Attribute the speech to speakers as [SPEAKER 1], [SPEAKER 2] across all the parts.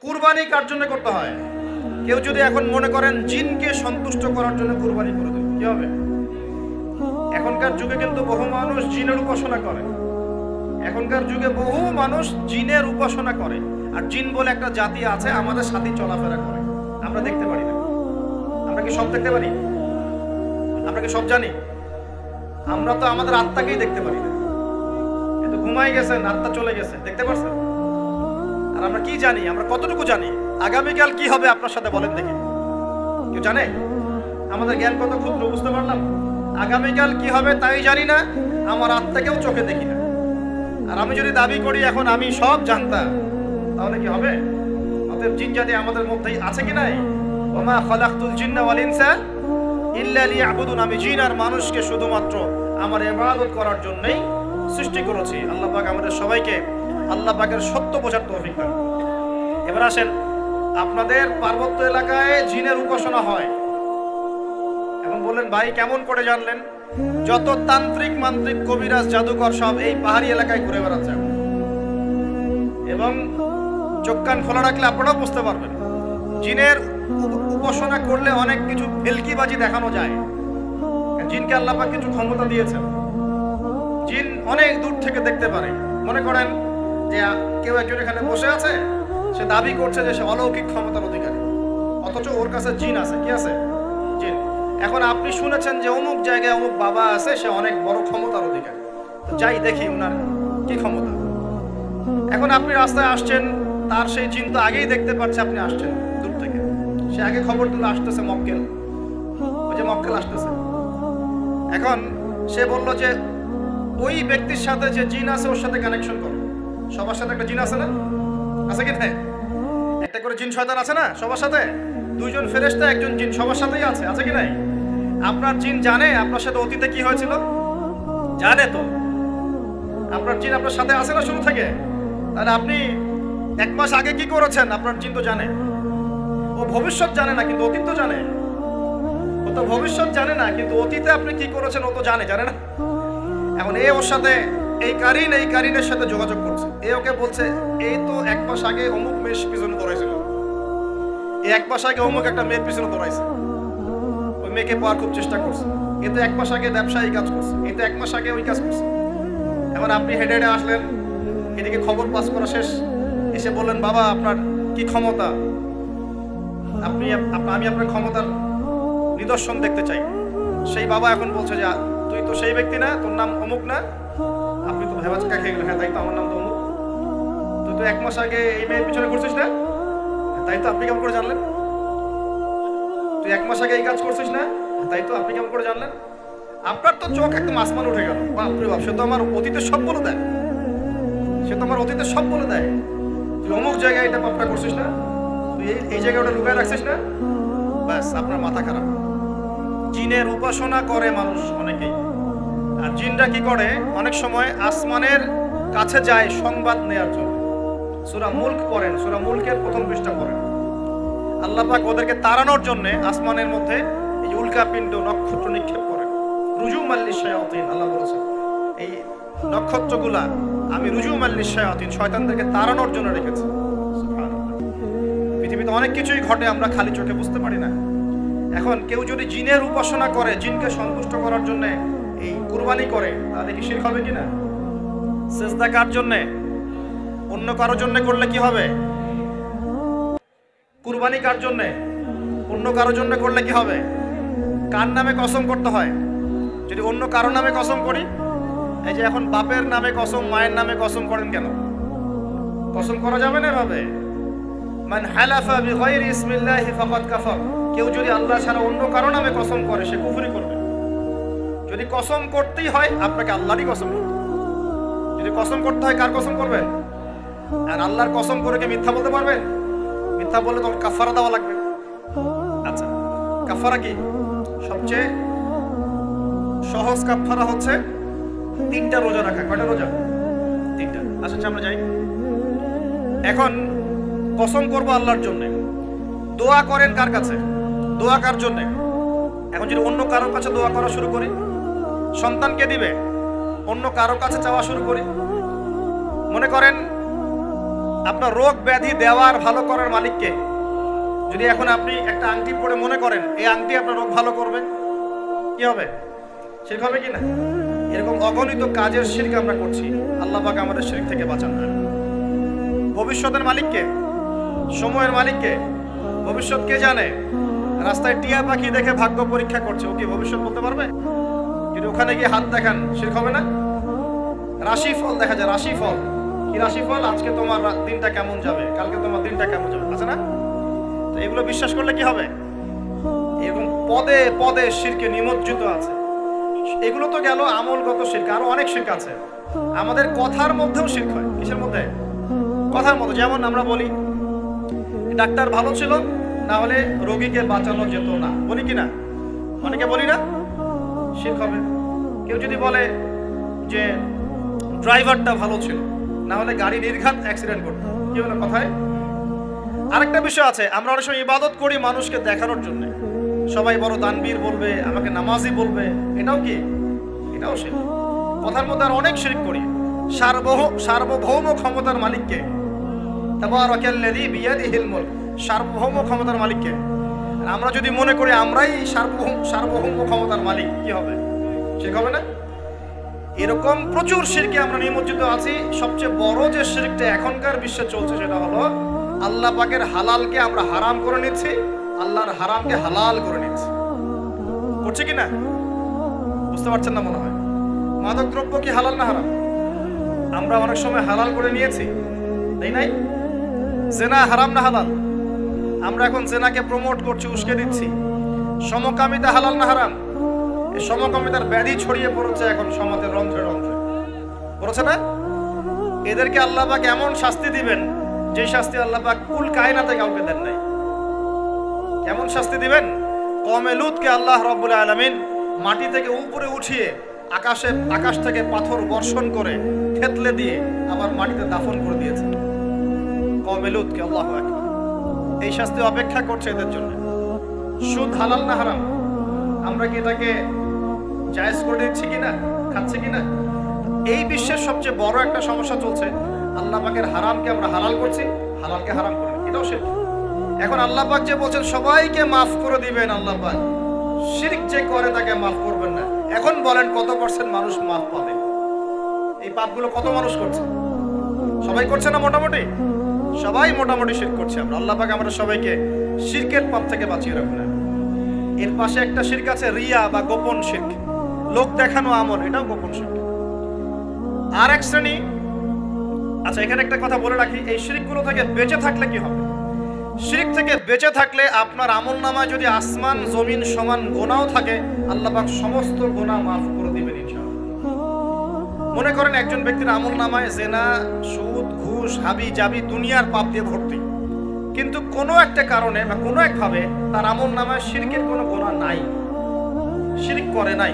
[SPEAKER 1] কুরবানি কার জন্য করতে হয়? কেউ যদি এখন মনে করেন জিনকে সন্তুষ্ট করার জন্য কুরবানি করে দেবে, কি হবে? এখনকার যুগে কিন্তু বহু মানুষ জিনের উপাসনা করে। এখনকার যুগে বহু মানুষ জিনের উপাসনা করে। আর জিন বলে একটা জাতি আছে, আমাদের সাথে চলাফেরা করে। আমরা দেখতে পারি না। আমরা কি সব দেখতে পারি? আমরা কি সব জানি? আমরা তো আমাদের আত্মাকেই দেখতে পারি না। কিন্তু ঘুমাই গেছেন, আত্মা চলে গেছে, দেখতে পারছেন? আর আমরা কি জানি? আমরা কতটুকু জানি? আগামীকাল কি হবে আপনার সাথে বলেন দেখি, কেউ জানে? আমাদের জ্ঞান কত ক্ষুদ্র, বুঝতে পারলাম। আগামীকাল কি হবে তাই জানি না, আমার আত্মাকেও চোখে দেখি না। আর আমি যদি দাবি করি এখন আমি সব জানতাম, তাহলে কি হবে? অতএব জিন জাতি আমাদের মধ্যেই আছে কি নাই? ওমা খালাকতুল জিন্না ওয়াল ইনসা ইল্লা লিয়াবুদুন। আমি জিন আর মানুষকে শুধুমাত্র আমার ইবাদত করার জন্যই সৃষ্টি করেছি। আল্লাহ পাক আমাদের সবাইকে আল্লাহ পাকের সত্য বোঝার তৌফিক দান। এবার আসেন, আপনাদের পার্বত্য এলাকায় জিনের উপাসনা হয়। এখন বললেন ভাই কেমন করে জানলেন? যত তান্ত্রিক মান্ত্রিক কবিরাজ জাদুকর সব এই পাহাড়ি এলাকায় ঘুরে বেড়াচ্ছে এবং চোখ কান খোলা রাখলে আপনারাও বুঝতে পারবেন। জিনের উপাসনা করলে অনেক কিছু ভেলকিবাজি দেখানো যায়। জিনকে আল্লাহ পাক কিছু ক্ষমতা দিয়েছেন। জিন অনেক দূর থেকে দেখতে পারে। মনে করেন যে কেউ একজন এখানে বসে আছে, সে দাবি করছে যে সে অলৌকিক ক্ষমতার অধিকারী, অথচ ওর কাছে জিন আছে। কি আছে? জিন। এখন আপনি শুনেছেন যে অমুক জায়গায় অমুক বাবা আছে, সে অনেক বড় ক্ষমতার অধিকারী, তো যাই দেখি ওনার কি ক্ষমতা। এখন আপনি রাস্তায় আসছেন, তার সেই জিন তো আগেই দেখতে পাচ্ছে আপনি আসছেন দূর থেকে। সে আগে খবর তুলে আসতেছে মক্কেল, ওই যে মক্কেল আসতেছে। এখন সে বলল যে ওই ব্যক্তির সাথে যে জিন আছে ওর সাথে কানেকশন করো। সবার সাথে একটা জিন আছে না? আছে কি না? একটা করে জিন শয়তান আছে না সবার সাথে? দুইজন ফেরেশতা, একজন জিন, সবার সাথেই আছে। আছে কি নাই? আপনার জিন জানে আপনার সাথে অতীতে কি হয়েছিল? জানে তো। আপনার জিন আপনার সাথে আছে না শুরু থেকে? তাহলে আপনি 1 মাস আগে কি করেছেন আপনার জিন তো জানে। ও ভবিষ্যৎ জানে না, কিন্তু অতীত তো জানে। ও তো ভবিষ্যৎ জানে না, কিন্তু অতীতে আপনি কি করেছেন ও তো জানে, জানে না? এখন এ ওর সাথে এই কারিনের সাথে যোগাযোগ করছে। এ ওকে বলছে এই তো 1 মাস আগে অমুক মেয়ের পিছনে দৌড়াইছিল, এই 1 মাস আগে অমুক একটা মেয়ের পিছনে দৌড়াইছে, ওই মেয়েকে পাওয়ার খুব চেষ্টা করছে। কিন্তু 1 মাস আগে ব্যবসায়ী কাজ করছে, এই তো 1 মাস আগে ওই কাজ করছে। এখন আপনি হেঁটে হেঁটে আসলেন, এদিকে খবর পাস করা শেষ, এসে বললেন বাবা আপনার কি ক্ষমতা, আমি আপনার ক্ষমতার নিদর্শন দেখতে চাই। সেই বাবা এখন বলছে যে তুই তো সেই ব্যক্তি না, তোর নাম অমুক না? আপনি তো ভেবা চাকা খেয়ে গেলেন। হ্যাঁ তাই তো, আমার নাম তো অমুক। তুই তো 1 মাস আগে এই মেয়ের পিছনে ঘুরছিস না? তাই তো, আপনি কেমন করে জানলেন? তুই 1 মাস আগে এই কাজ করছিস না? তাই তো, আপনি কেমন করে জানলেন? আপনার তো চোখ একদম আসমান উঠে গেল। বাপরে বাপ, সে তো আমার অতীতের সব বলে দেয়। সে তো আমার অতীতের সব বলে দেয়। তুই অমুক জায়গায় এটা পাপটা করছিস না? তুই এই জায়গায় ওটা লুকায় রাখছিস না? ব্যাস, আপনার মাথা খারাপ। জিনের উপাসনা করে মানুষ অনেকেই। আর জিনরা কি করে? অনেক সময় আসমানের কাছে যায় সংবাদ নেয়ার জন্য। সূরা মুলক পড়েন, সূরা মুলকের প্রথম পৃষ্ঠা পড়েন। আল্লাহ পাক ওদেরকে তাড়ানোর জন্য আসমানের মধ্যে এই উল্কাপিণ্ড নক্ষত্র নিক্ষেপ করেন। রুজুমান লিশ-শায়াতিন, আল্লাহ বলেছেন এই নক্ষত্রগুলা আমি রুজুমান লিশ-শায়াতিন, শয়তানদেরকে তাড়ানোর জন্য রেখেছি। সুবহানাল্লাহ। পৃথিবীতে অনেক কিছুই ঘটে, আমরা খালি চোখে বুঝতে পারি না। এখন কেউ যদি জিনের উপাসনা করে, জিনকে সন্তুষ্ট করার জন্য এই কুরবানি করে, তাহলে কি শিরক হবে কিনা? সিজদা কার জন্য? অন্য কারোর জন্য করলে কি হবে? কুরবানি কার জন্য? অন্য কারোর জন্য করলে কি হবে? কার নামে কসম করতে হয়? যদি অন্য কারোর নামে কসম করি, এই যে এখন বাপের নামে কসম, মায়ের নামে কসম করেন কেন? কসম করা যাবে না এভাবে। মান হালাফা বিগাইরি ইসমিল্লাহি ফাকাদ কাফার। কেউ যদি আল্লাহ ছাড়া অন্য কারো নামে কসম করে, সে কুফরি করবে। যদি কসম করতেই হয়, আপনাকে আল্লাহরই কসম করতে হবে। যদি কসম করতে হয়, কার কসম করবেন? আর আল্লাহর কসম করে কি মিথ্যা বলতে পারবেন? মিথ্যা বললে তখন কাফারা দেওয়া লাগবে। আচ্ছা, কাফারা কি? সবচেয়ে সহজ কাফারা হচ্ছে 3টা রোজা রাখা। কয়টা রোজা? 3টা। আচ্ছা আমরা যাই। এখন কসম করবো আল্লাহর জন্য। দোয়া করেন কার কাছে? দোয়া কার জন্য? এখন যদি অন্য কারোর কাছে দোয়া করা শুরু করি, সন্তানকে দিবে, অন্য কারোর কাছে চাওয়া শুরু করি। মনে করেন আপনার রোগ ব্যাধি দেওয়ার ভালো করার মালিককে। যদি এখন আপনি একটা আংটি পরে মনে করেন এই আংটি আপনার রোগ ভালো করবে, কি হবে? শিরক হবে কি না? এরকম অগণিত কাজের শিরক আমরা করছি। আল্লাহ পাক আমাদের শিরক থেকে বাঁচান। ভবিষ্যতের মালিককে, সময়ের মালিককে। ভবিষ্যৎ কে জানে? রাস্তায় টিয়া পাখি দেখে ভাগ্য পরীক্ষা করছে, ও কি ভবিষ্যৎ বলতে পারবে? কিন্তু ওখানে গিয়ে হাত দেখান, শিরক হবে না? রাশিফল দেখা যায়, রাশিফল কি রাশিফল? আজকে তোমার দিনটা কেমন যাবে, কালকে তোমার দিনটা কেমন যাবে, আছে না? তো এগুলো বিশ্বাস করলে কি হবে? এরকম পদে পদে শিরকে নিমজ্জিত আছে। এগুলো তো গেল আমলগত শিরক, আরো অনেক শিরক আছে। আমাদের কথার মধ্যেও শিরক হয়। কিসের মধ্যে? কথার মধ্যে। যেমন আমরা বলি ডাক্তার ভালো ছিল, না হলে রোগীকে বাঁচানো যেত না, বলি কি না? অনেকে বলি না? শিরক হবে। কেউ যদি বলে যে ড্রাইভারটা ভালো ছিল, না হলে গাড়ি নির্ঘাত অ্যাক্সিডেন্ট করতো, কি হলো কথায়? আরেকটা বিষয় আছে, আমরা অনেক সময় ইবাদত করি মানুষকে দেখানোর জন্য। সবাই বড় দানবীর বলবে, আমাকে নামাজি বলবে, এটাও কি? এটাও শিরক। কথার মধ্যে আর অনেক শিরক করি। সার্বভৌম ক্ষমতার মালিককে, তাবারাকাল্লাযী বিয়াদিহিল মুলক, সার্বভৌম ক্ষমতার মালিককে। আর আমরা যদি মনে করি আমরাই সার্বভৌম ক্ষমতার মালিক, কি হবে? শিরক হবে না? এরকম প্রচুর শিরকে আমরা নিমজ্জিত আছি। সবচেয়ে বড় যে শিরকটা এখনকার বিশ্বে চলছে সেটা হলো আল্লাহ পাকের হালালকে আমরা হারাম করে নিচ্ছি, আল্লাহর হারামকে হালাল করে নিচ্ছি। করছে কি না? বুঝতে পারছেন না মনে হয়। মাদক দ্রব্য কি হালাল না হারাম? আমরা অনেক সময় হালাল করে নিয়েছি, তাই নাই? জেনা হারাম না হালাল? আমরা এখন জেনাকে প্রমোট করছি, উস্কে দিচ্ছি। সমকামিতা হালাল না হারাম? এই সমকামিতার ব্যাধি ছড়িয়ে পড়েছে এখন সমাজের রন্ধ্রে রন্ধ্রে, পড়েছে না? এদেরকে আল্লাহ পাক এমন শাস্তি দিবেন যে শাস্তি আল্লাহ পাক কুল কায়নাতে কাউকে দেন নাই। কেমন শাস্তি দিবেন? কওমে লূতকে আল্লাহ রাব্বুল আলামিন মাটি থেকে উপরে উঠিয়ে আকাশ থেকে পাথর বর্ষণ করে থেতলে দিয়ে আবার মাটিতে দাফন করে দিয়েছে কওমে লূতকে। আল্লাহু আকবার। এই শাস্তি অপেক্ষা করছে এদের জন্য। সুদ হালাল না হারাম? আমরা কি এটাকে জায়েজ করে দিচ্ছি কিনা, খাচ্ছি কিনা? এই বিশ্বের সবচেয়ে বড় একটা সমস্যা চলছে, আল্লাহ পাকের হারামকে আমরা হালাল করছি, হালালকে হারাম করি, এটাও শিরক। এখন আল্লাহ পাক যে বলছেন সবাইকে মাফ করে দিবেন, আল্লাহ পাক শিরক যে করে তাকে মাফ করবেন না। এখন বলেন কত পার্সেন্ট মানুষ মাফ পাবে? এই পাপগুলো কত মানুষ করছে? সবাই করছে না? মোটামুটি সবাই মোটামুটি শিরক করছে। আমরা আল্লাহ পাক আমরা সবাইকে শিরকের পাপ থেকে বাঁচিয়ে রাখুন। এর পাশে একটা শিরক আছে রিয়া বা গোপন শিরক, লোক দেখানো আমল, এটাও গোপন শিরক। আর এক শ্রেণী। আচ্ছা, এখানে একটা কথা বলে রাখি, এই শিরকগুলো থেকে বেঁচে থাকলে কি হবে? শিরক থেকে বেঁচে থাকলে আপনার আমল নামায় যদি আসমান জমিন সমান গোনাও থাকে, আল্লাহ পাক সমস্ত গোনা মাফ করে দিবেন ইনশাআল্লাহ। মনে করেন একজন ব্যক্তির আমল নামায় জেনা, সুদ, ঘুষ, হাবি জাবি দুনিয়ার পাপ দিয়ে ভর্তি, কিন্তু কোনো একটা কারণে বা কোনো একভাবে তার আমল নামায় শিরকের কোনো গোনা নাই, শিরক করে নাই,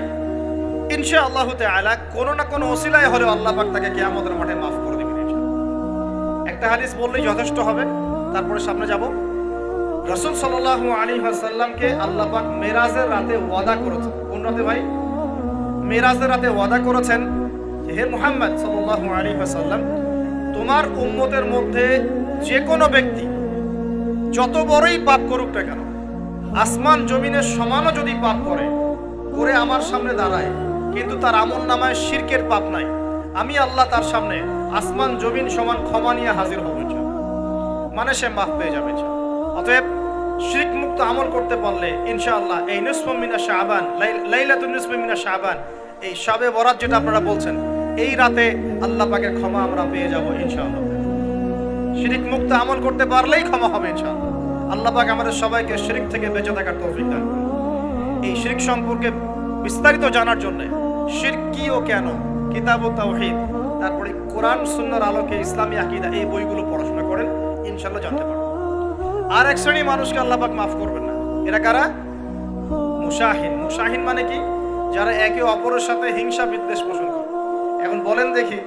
[SPEAKER 1] ইনশাআল্লাহ তাআলা কোনো না কোনো ওসিলায় হলেও আল্লাহ পাক তাকে কিয়ামতের মাঠে মাফ করে দিবেন ইনশাআল্লাহ। একটা হাদিস বললেই যথেষ্ট হবে, তারপরে সামনে যাব। রাসূল সাল্লাল্লাহু আলাইহি ওয়াসাল্লামকে আল্লাহ পাক মেরাজের রাতে ওয়াদা করেছেন। কোন রাতে ভাই? মেরাজের রাতে ওয়াদা করেছেন যে হে মুহাম্মদ সাল্লাল্লাহু আলাইহি ওয়াসাল্লাম, তোমার উম্মতের মধ্যে যে কোনো ব্যক্তি যত বড়ই পাপ করুক না কেন, আসমান জমিনের সমানও যদি পাপ করে আমার সামনে দাঁড়ায়, কিন্তু তার আমল নামায় শিরকের পাপ নাই, আমি আল্লাহ তার সামনে আসমান জমিন সমান ক্ষমা নিয়ে হাজির হব, মানে সে মাফ পেয়ে যাবে। অতএব শিরক মুক্ত আমল করতে পারলে ইনশাআল্লাহ এই নিসফু মিনা শাবান, লাইলাতুন নিসফি মিনা শাবান, এই শবে বরাত যেটা আপনারা বলছেন, এই রাতে আল্লাহ পাকের ক্ষমা আমরা পেয়ে যাব ইনশাআল্লাহ। শিরক মুক্ত আমল করতে পারলেই ক্ষমা হবে ইনশাআল্লাহ। আল্লাহ পাক আমাদের সবাইকে শিরক থেকে বেঁচে থাকার তৌফিক দান করুন। এই শিরক সম্পর্কে বিস্তারিত জানার জন্য শিরক কি ও কেন, কিতাব ও তাওহীদ, তারপরে কোরআন সুন্নাহর আলোকে ইসলামী আকীদা, এই বইগুলো পড়াশোনা করেন, ইনশাআল্লাহ জানতে পারবেন। আর এক শ্রেণী মানুষকে আল্লাহ পাক মাফ করবেন না। এরা কারা? মুশাহিন। মুশাহিন মানে কি? যারা একে অপরের সাথে হিংসা বিদ্বেষ পোষণ করে। এখন বলেন দেখি,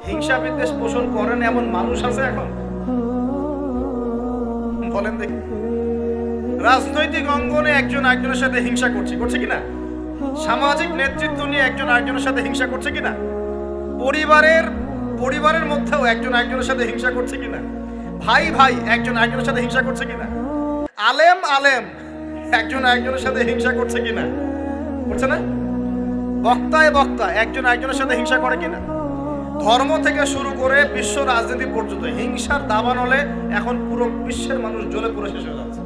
[SPEAKER 1] হিংসা বিদ্বেষ পোষণ করেন এমন মানুষ আছে এখন? বলেন দেখি। রাজনৈতিক অঙ্গনে একজন আরেকজনের সাথে হিংসা করছে কিনা? সামাজিক নেতৃত্ব নিয়ে একজন আরেকজনের সাথে হিংসা করছে কিনা? পরিবারের মধ্যেও একজন আরেকজনের সাথে হিংসা করছে কিনা? ভাই ভাই একজন একজনের সাথে হিংসা করছে কিনা? আলেম আলেম একজন একজনের সাথে হিংসা করছে কিনা? করছে না? বক্তায় বক্তা একজন একজনের সাথে হিংসা করে কিনা? ধর্ম থেকে শুরু করে বিশ্ব রাজনীতি পর্যন্ত হিংসার দাবানলে এখন পুরো বিশ্বের মানুষ জ্বলে পুরো শেষ হয়ে যাচ্ছে।